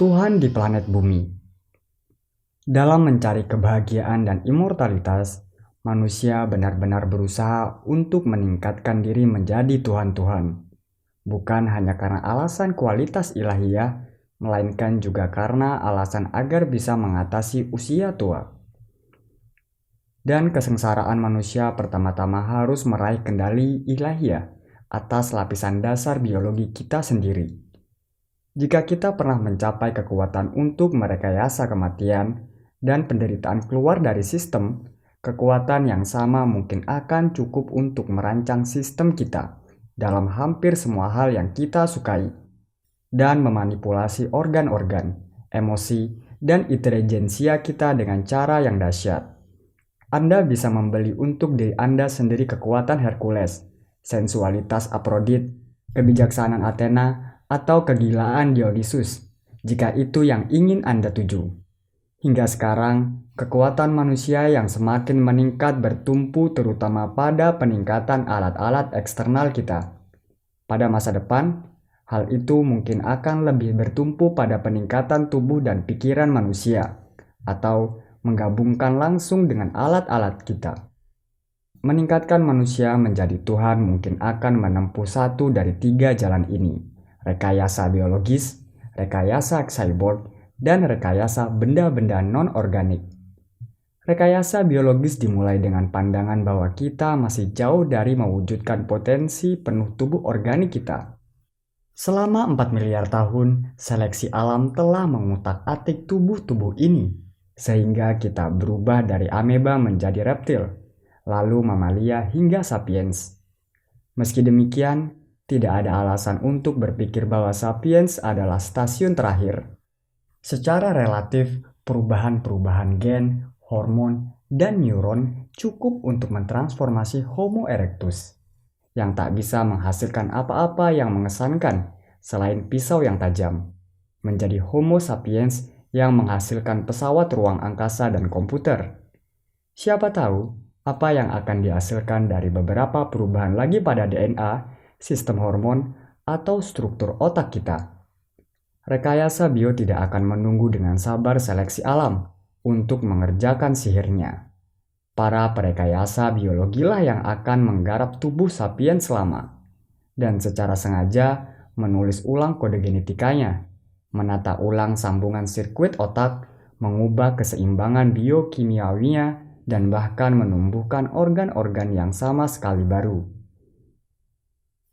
Tuhan di planet bumi. Dalam mencari kebahagiaan dan immortalitas, manusia benar-benar berusaha untuk meningkatkan diri menjadi Tuhan-Tuhan. Bukan hanya karena alasan kualitas ilahiyah, melainkan juga karena alasan agar bisa mengatasi usia tua. Dan kesengsaraan manusia pertama-tama harus meraih kendali ilahiyah atas lapisan dasar biologi kita sendiri. Jika kita pernah mencapai kekuatan untuk merekayasa kematian dan penderitaan keluar dari sistem, kekuatan yang sama mungkin akan cukup untuk merancang sistem kita dalam hampir semua hal yang kita sukai dan memanipulasi organ-organ, emosi, dan intelijensia kita dengan cara yang dahsyat. Anda bisa membeli untuk diri Anda sendiri kekuatan Hercules, sensualitas Aphrodite, kebijaksanaan Athena, atau kegilaan Dionysus, jika itu yang ingin Anda tuju. Hingga sekarang, kekuatan manusia yang semakin meningkat bertumpu terutama pada peningkatan alat-alat eksternal kita. Pada masa depan, hal itu mungkin akan lebih bertumpu pada peningkatan tubuh dan pikiran manusia, atau menggabungkan langsung dengan alat-alat kita. Meningkatkan manusia menjadi Tuhan mungkin akan menempuh satu dari 3 jalan ini: rekayasa biologis, rekayasa cyborg, dan rekayasa benda-benda non-organik. Rekayasa biologis dimulai dengan pandangan bahwa kita masih jauh dari mewujudkan potensi penuh tubuh organik kita. Selama 4 miliar tahun, seleksi alam telah mengutak-atik tubuh-tubuh ini, sehingga kita berubah dari ameba menjadi reptil, lalu mamalia hingga sapiens. Meski demikian, tidak ada alasan untuk berpikir bahwa sapiens adalah stasiun terakhir. Secara relatif, perubahan-perubahan gen, hormon, dan neuron cukup untuk mentransformasi Homo erectus, yang tak bisa menghasilkan apa-apa yang mengesankan selain pisau yang tajam, menjadi Homo sapiens yang menghasilkan pesawat ruang angkasa dan komputer. Siapa tahu apa yang akan dihasilkan dari beberapa perubahan lagi pada DNA, sistem hormon, atau struktur otak kita. Rekayasa bio tidak akan menunggu dengan sabar seleksi alam untuk mengerjakan sihirnya. Para perekayasa biologilah yang akan menggarap tubuh sapiens lama, dan secara sengaja menulis ulang kode genetikanya, menata ulang sambungan sirkuit otak, mengubah keseimbangan biokimiawinya, dan bahkan menumbuhkan organ-organ yang sama sekali baru.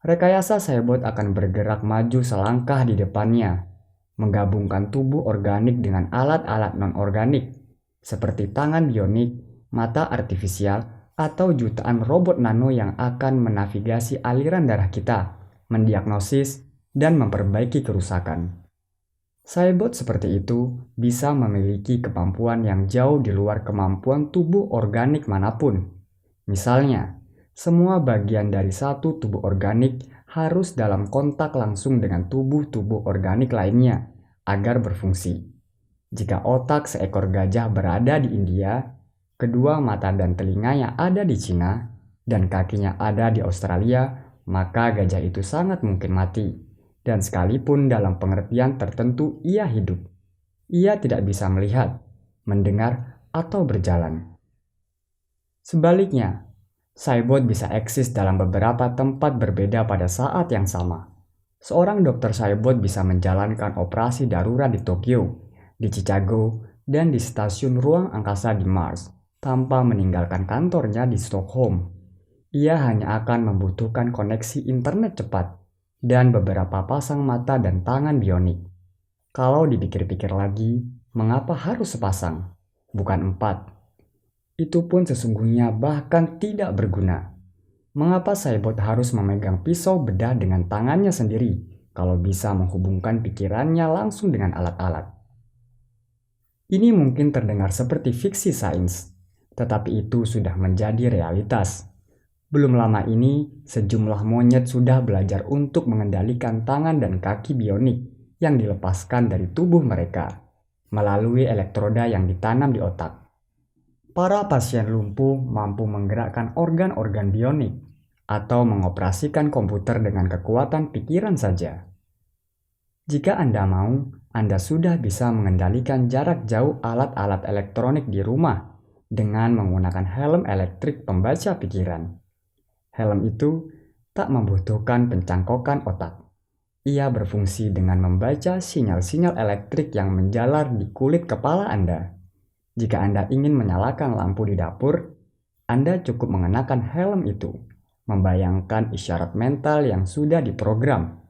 Rekayasa cyborg akan bergerak maju selangkah di depannya, menggabungkan tubuh organik dengan alat-alat non-organik, seperti tangan bionik, mata artifisial, atau jutaan robot nano yang akan menavigasi aliran darah kita, mendiagnosis, dan memperbaiki kerusakan. Cyborg seperti itu bisa memiliki kemampuan yang jauh di luar kemampuan tubuh organik manapun. Misalnya, semua bagian dari satu tubuh organik harus dalam kontak langsung dengan tubuh-tubuh organik lainnya agar berfungsi. Jika otak seekor gajah berada di India, kedua mata dan telinganya ada di Cina, dan kakinya ada di Australia, maka gajah itu sangat mungkin mati. Dan sekalipun dalam pengertian tertentu ia hidup, ia tidak bisa melihat, mendengar, atau berjalan. Sebaliknya, cyborg bisa eksis dalam beberapa tempat berbeda pada saat yang sama. Seorang dokter cyborg bisa menjalankan operasi darurat di Tokyo, di Chicago, dan di stasiun ruang angkasa di Mars tanpa meninggalkan kantornya di Stockholm. Ia hanya akan membutuhkan koneksi internet cepat dan beberapa pasang mata dan tangan bionik. Kalau dipikir-pikir lagi, mengapa harus sepasang, bukan 4? Itu pun sesungguhnya bahkan tidak berguna. Mengapa cyborg harus memegang pisau bedah dengan tangannya sendiri kalau bisa menghubungkan pikirannya langsung dengan alat-alat? Ini mungkin terdengar seperti fiksi sains, tetapi itu sudah menjadi realitas. Belum lama ini, sejumlah monyet sudah belajar untuk mengendalikan tangan dan kaki bionik yang dilepaskan dari tubuh mereka melalui elektroda yang ditanam di otak. Para pasien lumpuh mampu menggerakkan organ-organ bionik atau mengoperasikan komputer dengan kekuatan pikiran saja. Jika Anda mau, Anda sudah bisa mengendalikan jarak jauh alat-alat elektronik di rumah dengan menggunakan helm elektrik pembaca pikiran. Helm itu tak membutuhkan pencangkokan otak. Ia berfungsi dengan membaca sinyal-sinyal elektrik yang menjalar di kulit kepala Anda. Jika Anda ingin menyalakan lampu di dapur, Anda cukup mengenakan helm itu, membayangkan isyarat mental yang sudah diprogram.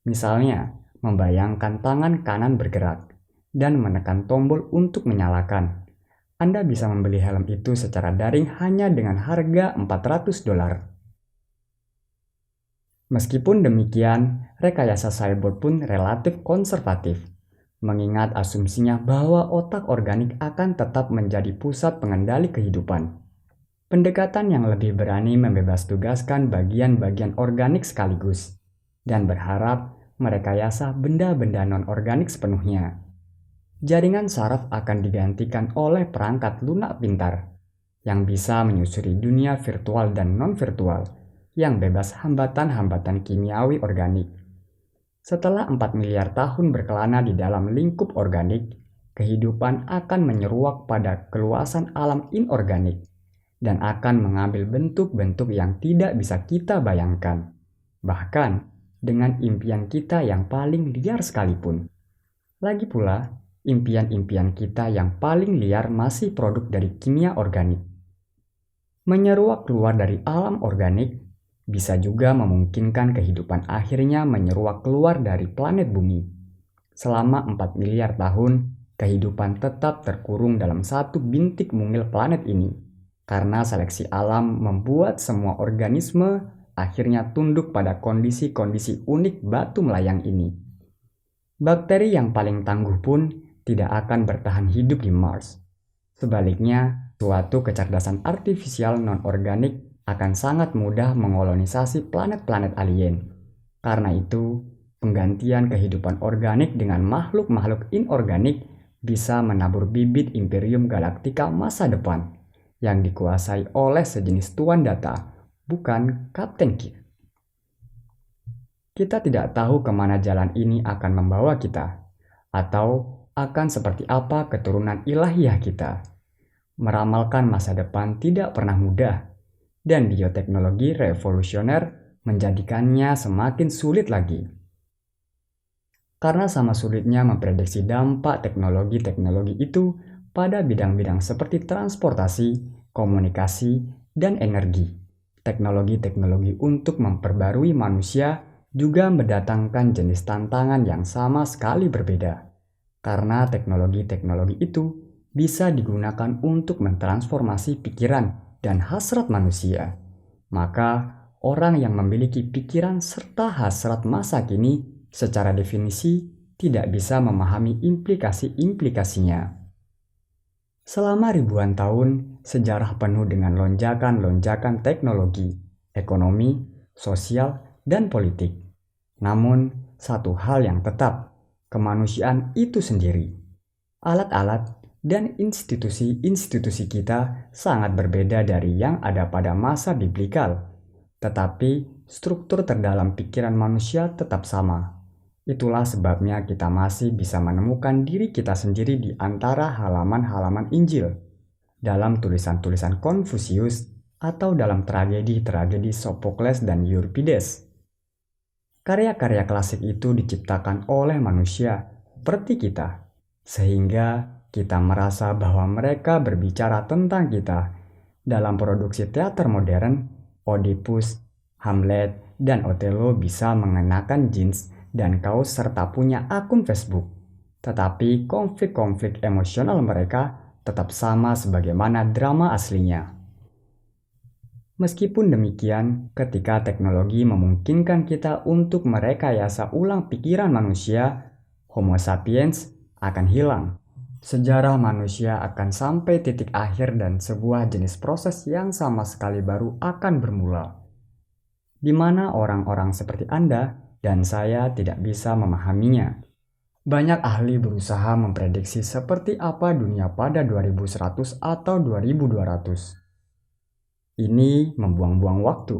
Misalnya, membayangkan tangan kanan bergerak dan menekan tombol untuk menyalakan. Anda bisa membeli helm itu secara daring hanya dengan harga $400. Meskipun demikian, rekayasa cyborg pun relatif konservatif, mengingat asumsinya bahwa otak organik akan tetap menjadi pusat pengendali kehidupan. Pendekatan yang lebih berani membebas tugaskan bagian-bagian organik sekaligus, dan berharap merekayasa benda-benda non-organik sepenuhnya. Jaringan saraf akan digantikan oleh perangkat lunak pintar yang bisa menyusuri dunia virtual dan non-virtual yang bebas hambatan-hambatan kimiawi organik. Setelah 4 miliar tahun berkelana di dalam lingkup organik, kehidupan akan menyeruak pada keluasan alam inorganik dan akan mengambil bentuk-bentuk yang tidak bisa kita bayangkan, bahkan dengan impian kita yang paling liar sekalipun. Lagi pula, impian-impian kita yang paling liar masih produk dari kimia organik. Menyeruak keluar dari alam organik bisa juga memungkinkan kehidupan akhirnya menyeruak keluar dari planet bumi. Selama 4 miliar tahun, kehidupan tetap terkurung dalam satu bintik mungil planet ini, karena seleksi alam membuat semua organisme akhirnya tunduk pada kondisi-kondisi unik batu melayang ini. Bakteri yang paling tangguh pun tidak akan bertahan hidup di Mars. Sebaliknya, suatu kecerdasan artifisial non-organik akan sangat mudah mengolonisasi planet-planet alien. Karena itu, penggantian kehidupan organik dengan makhluk-makhluk inorganik bisa menabur bibit Imperium Galactica masa depan yang dikuasai oleh sejenis tuan data, bukan Kapten Kirk. Kita tidak tahu kemana jalan ini akan membawa kita, atau akan seperti apa keturunan ilahiyah kita. Meramalkan masa depan tidak pernah mudah, dan bioteknologi revolusioner menjadikannya semakin sulit lagi. Karena sama sulitnya memprediksi dampak teknologi-teknologi itu pada bidang-bidang seperti transportasi, komunikasi, dan energi. Teknologi-teknologi untuk memperbarui manusia juga mendatangkan jenis tantangan yang sama sekali berbeda. Karena teknologi-teknologi itu bisa digunakan untuk mentransformasi pikiran dan hasrat manusia. Maka, orang yang memiliki pikiran serta hasrat masa kini secara definisi tidak bisa memahami implikasi-implikasinya. Selama ribuan tahun, sejarah penuh dengan lonjakan-lonjakan teknologi, ekonomi, sosial, dan politik. Namun, satu hal yang tetap, kemanusiaan itu sendiri. Alat-alat dan institusi-institusi kita sangat berbeda dari yang ada pada masa biblikal. Tetapi, struktur terdalam pikiran manusia tetap sama. Itulah sebabnya kita masih bisa menemukan diri kita sendiri di antara halaman-halaman Injil, dalam tulisan-tulisan Konfusius, atau dalam tragedi-tragedi Sophocles dan Euripides. Karya-karya klasik itu diciptakan oleh manusia seperti kita, sehingga kita merasa bahwa mereka berbicara tentang kita. Dalam produksi teater modern, Oedipus, Hamlet, dan Othello bisa mengenakan jeans dan kaos serta punya akun Facebook. Tetapi konflik-konflik emosional mereka tetap sama sebagaimana drama aslinya. Meskipun demikian, ketika teknologi memungkinkan kita untuk merekayasa ulang pikiran manusia, Homo sapiens akan hilang. Sejarah manusia akan sampai titik akhir dan sebuah jenis proses yang sama sekali baru akan bermula, di mana orang-orang seperti Anda dan saya tidak bisa memahaminya. Banyak ahli berusaha memprediksi seperti apa dunia pada 2100 atau 2200. Ini membuang-buang waktu.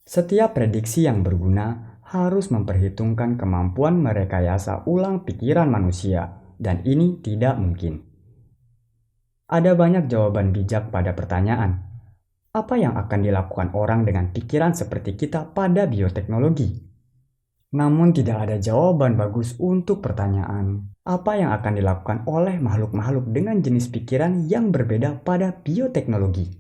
Setiap prediksi yang berguna harus memperhitungkan kemampuan merekayasa ulang pikiran manusia, dan ini tidak mungkin. Ada banyak jawaban bijak pada pertanyaan, apa yang akan dilakukan orang dengan pikiran seperti kita pada bioteknologi? Namun tidak ada jawaban bagus untuk pertanyaan, apa yang akan dilakukan oleh makhluk-makhluk dengan jenis pikiran yang berbeda pada bioteknologi?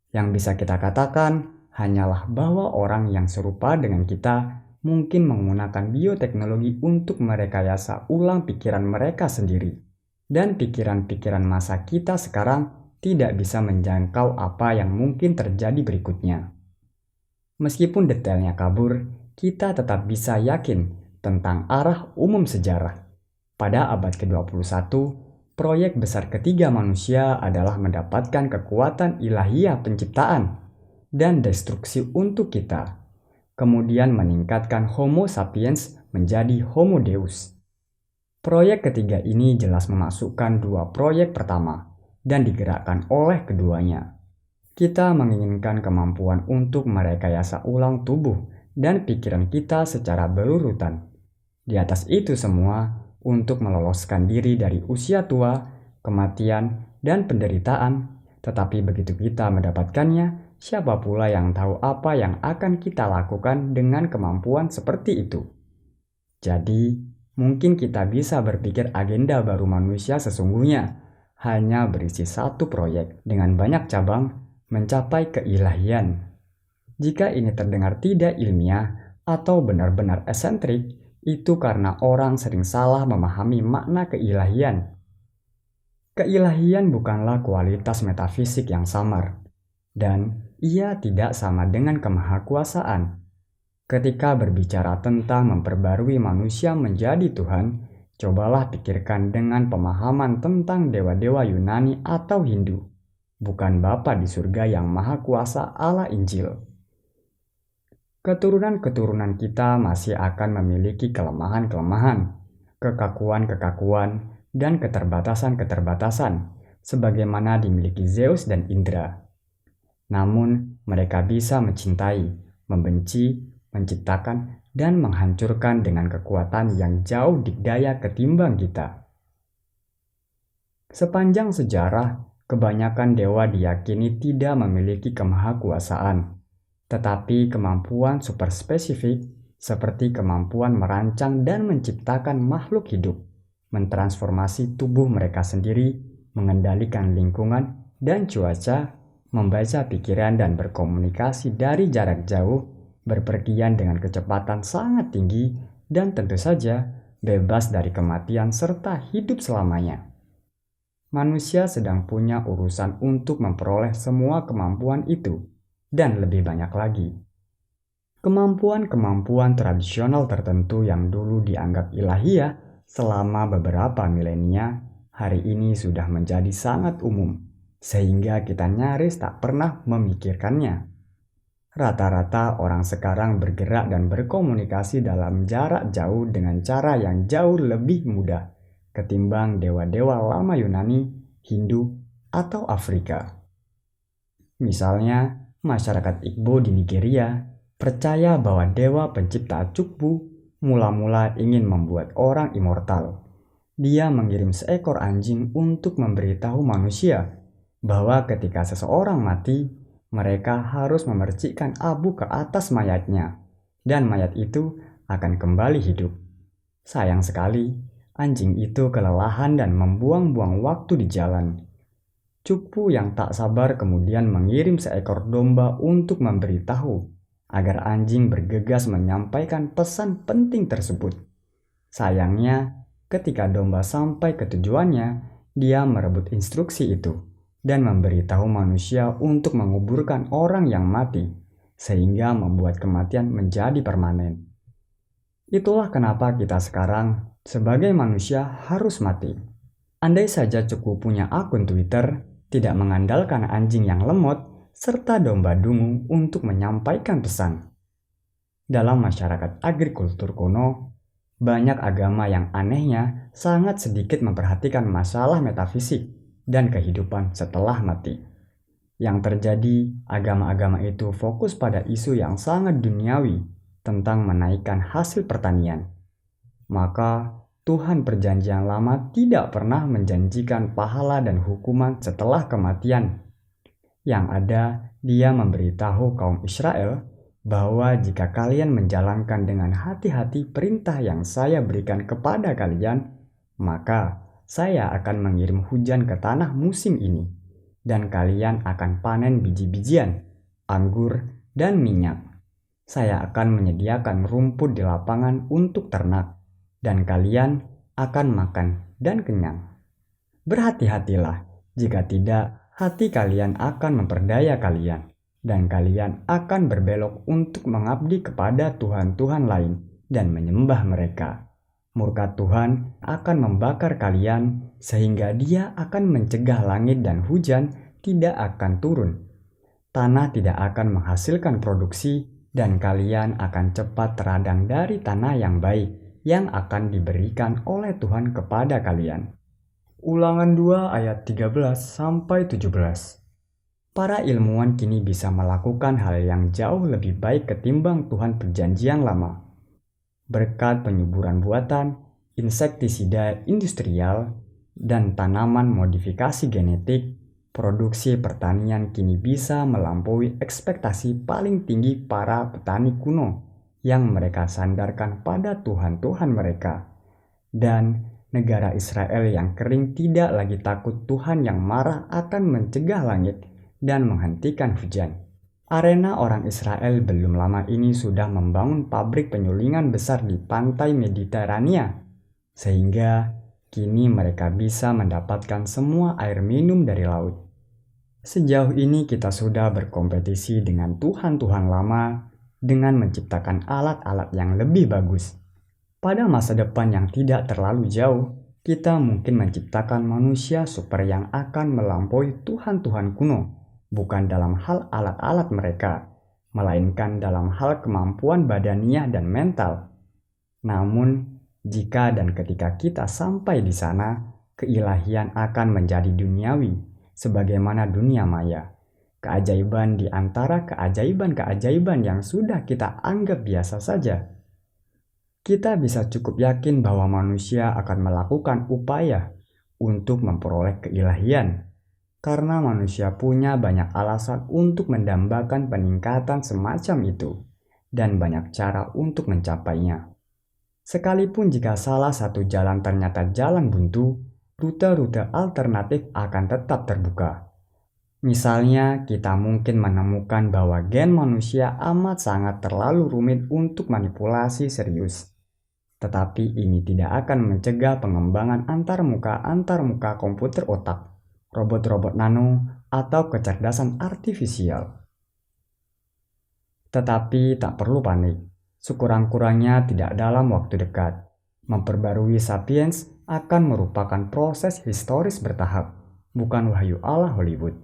Yang bisa kita katakan hanyalah bahwa orang yang serupa dengan kita mungkin menggunakan bioteknologi untuk merekayasa ulang pikiran mereka sendiri. Dan pikiran-pikiran masa kita sekarang tidak bisa menjangkau apa yang mungkin terjadi berikutnya. Meskipun detailnya kabur, kita tetap bisa yakin tentang arah umum sejarah. Pada abad ke-21, proyek besar ketiga manusia adalah mendapatkan kekuatan ilahiyah penciptaan dan destruksi untuk kita, kemudian meningkatkan Homo sapiens menjadi Homo Deus. Proyek ketiga ini jelas memasukkan dua proyek pertama dan digerakkan oleh keduanya. Kita menginginkan kemampuan untuk merekayasa ulang tubuh dan pikiran kita secara berurutan. Di atas itu semua, untuk meloloskan diri dari usia tua, kematian, dan penderitaan. Tetapi begitu kita mendapatkannya, siapa pula yang tahu apa yang akan kita lakukan dengan kemampuan seperti itu? Jadi, mungkin kita bisa berpikir agenda baru manusia sesungguhnya hanya berisi satu proyek dengan banyak cabang mencapai keilahian. Jika ini terdengar tidak ilmiah atau benar-benar esentrik, itu karena orang sering salah memahami makna keilahian. Keilahian bukanlah kualitas metafisik yang samar, dan ia tidak sama dengan kemahakuasaan. Ketika berbicara tentang memperbarui manusia menjadi Tuhan, cobalah pikirkan dengan pemahaman tentang dewa-dewa Yunani atau Hindu, bukan Bapa di surga yang maha kuasa ala Injil. Keturunan-keturunan kita masih akan memiliki kelemahan-kelemahan, kekakuan-kekakuan, dan keterbatasan-keterbatasan, sebagaimana dimiliki Zeus dan Indra. Namun, mereka bisa mencintai, membenci, menciptakan, dan menghancurkan dengan kekuatan yang jauh dikdaya ketimbang kita. Sepanjang sejarah, kebanyakan dewa diyakini tidak memiliki kemahakuasaan, tetapi kemampuan super spesifik seperti kemampuan merancang dan menciptakan makhluk hidup, mentransformasi tubuh mereka sendiri, mengendalikan lingkungan dan cuaca, membaca pikiran dan berkomunikasi dari jarak jauh, berpergian dengan kecepatan sangat tinggi, dan tentu saja bebas dari kematian serta hidup selamanya. Manusia sedang punya urusan untuk memperoleh semua kemampuan itu, dan lebih banyak lagi. Kemampuan-kemampuan tradisional tertentu yang dulu dianggap ilahiyah selama beberapa milenia, hari ini sudah menjadi sangat umum, sehingga kita nyaris tak pernah memikirkannya. Rata-rata orang sekarang bergerak dan berkomunikasi dalam jarak jauh dengan cara yang jauh lebih mudah ketimbang dewa-dewa lama Yunani, Hindu, atau Afrika. Misalnya, masyarakat Igbo di Nigeria percaya bahwa dewa pencipta Chukwu mula-mula ingin membuat orang immortal. Dia mengirim seekor anjing untuk memberitahu manusia bahwa ketika seseorang mati, mereka harus memercikkan abu ke atas mayatnya, dan mayat itu akan kembali hidup. Sayang sekali, anjing itu kelelahan dan membuang-buang waktu di jalan. Chukwu yang tak sabar kemudian mengirim seekor domba untuk memberitahu agar anjing bergegas menyampaikan pesan penting tersebut. Sayangnya, ketika domba sampai ke tujuannya, dia merebut instruksi itu dan memberitahu manusia untuk menguburkan orang yang mati, sehingga membuat kematian menjadi permanen. Itulah kenapa kita sekarang, sebagai manusia, harus mati. Andai saja Chukwu punya akun Twitter, tidak mengandalkan anjing yang lemot, serta domba dungu untuk menyampaikan pesan. Dalam masyarakat agrikultur kuno, banyak agama yang anehnya sangat sedikit memperhatikan masalah metafisik dan kehidupan setelah mati. Yang terjadi, agama-agama itu fokus pada isu yang sangat duniawi, tentang menaikkan hasil pertanian. Maka Tuhan Perjanjian Lama tidak pernah menjanjikan pahala dan hukuman setelah kematian. Yang ada, Dia memberitahu kaum Israel bahwa jika kalian menjalankan dengan hati-hati perintah yang Saya berikan kepada kalian, maka Saya akan mengirim hujan ke tanah musim ini, dan kalian akan panen biji-bijian, anggur, dan minyak. Saya akan menyediakan rumput di lapangan untuk ternak, dan kalian akan makan dan kenyang. Berhati-hatilah, jika tidak, hati kalian akan memperdaya kalian, dan kalian akan berbelok untuk mengabdi kepada tuhan-tuhan lain dan menyembah mereka. Murka Tuhan akan membakar kalian, sehingga Dia akan mencegah langit dan hujan tidak akan turun. Tanah tidak akan menghasilkan produksi, dan kalian akan cepat teradang dari tanah yang baik yang akan diberikan oleh Tuhan kepada kalian. Ulangan 2 ayat 13-17. Para ilmuwan kini bisa melakukan hal yang jauh lebih baik ketimbang Tuhan Perjanjian Lama. Berkat penyuburan buatan, insektisida industrial, dan tanaman modifikasi genetik, produksi pertanian kini bisa melampaui ekspektasi paling tinggi para petani kuno yang mereka sandarkan pada tuhan-tuhan mereka. Dan negara Israel yang kering tidak lagi takut Tuhan yang marah akan mencegah langit dan menghentikan hujan. Arena orang Israel belum lama ini sudah membangun pabrik penyulingan besar di pantai Mediterania, sehingga kini mereka bisa mendapatkan semua air minum dari laut. Sejauh ini kita sudah berkompetisi dengan tuhan-tuhan lama dengan menciptakan alat-alat yang lebih bagus. Pada masa depan yang tidak terlalu jauh, kita mungkin menciptakan manusia super yang akan melampaui tuhan-tuhan kuno, bukan dalam hal alat-alat mereka, melainkan dalam hal kemampuan badaniah dan mental. Namun, jika dan ketika kita sampai di sana, keilahian akan menjadi duniawi, sebagaimana dunia maya. Keajaiban di antara keajaiban-keajaiban yang sudah kita anggap biasa saja. Kita bisa cukup yakin bahwa manusia akan melakukan upaya untuk memperoleh keilahian, karena manusia punya banyak alasan untuk mendambakan peningkatan semacam itu, dan banyak cara untuk mencapainya. Sekalipun jika salah satu jalan ternyata jalan buntu, rute-rute alternatif akan tetap terbuka. Misalnya, kita mungkin menemukan bahwa gen manusia amat sangat terlalu rumit untuk manipulasi serius. Tetapi ini tidak akan mencegah pengembangan antarmuka komputer otak, robot-robot nano, atau kecerdasan artifisial. Tetapi tak perlu panik, sekurang-kurangnya tidak dalam waktu dekat. Memperbarui sapiens akan merupakan proses historis bertahap, bukan wahyu Allah Hollywood.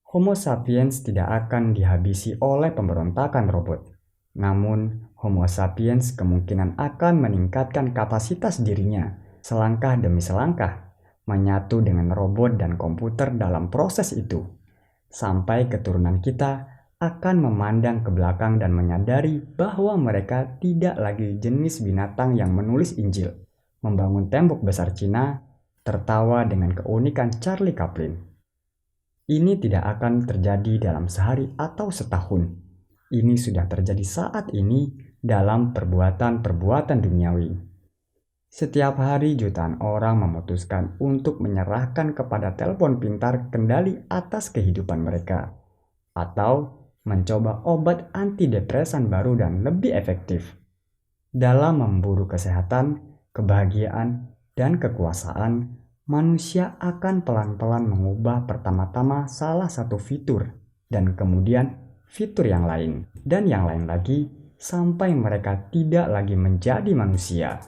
Homo sapiens tidak akan dihabisi oleh pemberontakan robot. Namun, Homo sapiens kemungkinan akan meningkatkan kapasitas dirinya selangkah demi selangkah, menyatu dengan robot dan komputer dalam proses itu, sampai keturunan kita akan memandang ke belakang dan menyadari bahwa mereka tidak lagi jenis binatang yang menulis Injil, membangun tembok besar Cina, tertawa dengan keunikan Charlie Chaplin. Ini tidak akan terjadi dalam sehari atau setahun. Ini sudah terjadi saat ini dalam perbuatan-perbuatan duniawi. Setiap hari jutaan orang memutuskan untuk menyerahkan kepada telepon pintar kendali atas kehidupan mereka, atau mencoba obat antidepresan baru dan lebih efektif. Dalam memburu kesehatan, kebahagiaan, dan kekuasaan, manusia akan pelan-pelan mengubah pertama-tama salah satu fitur, dan kemudian fitur yang lain, dan yang lain lagi, sampai mereka tidak lagi menjadi manusia.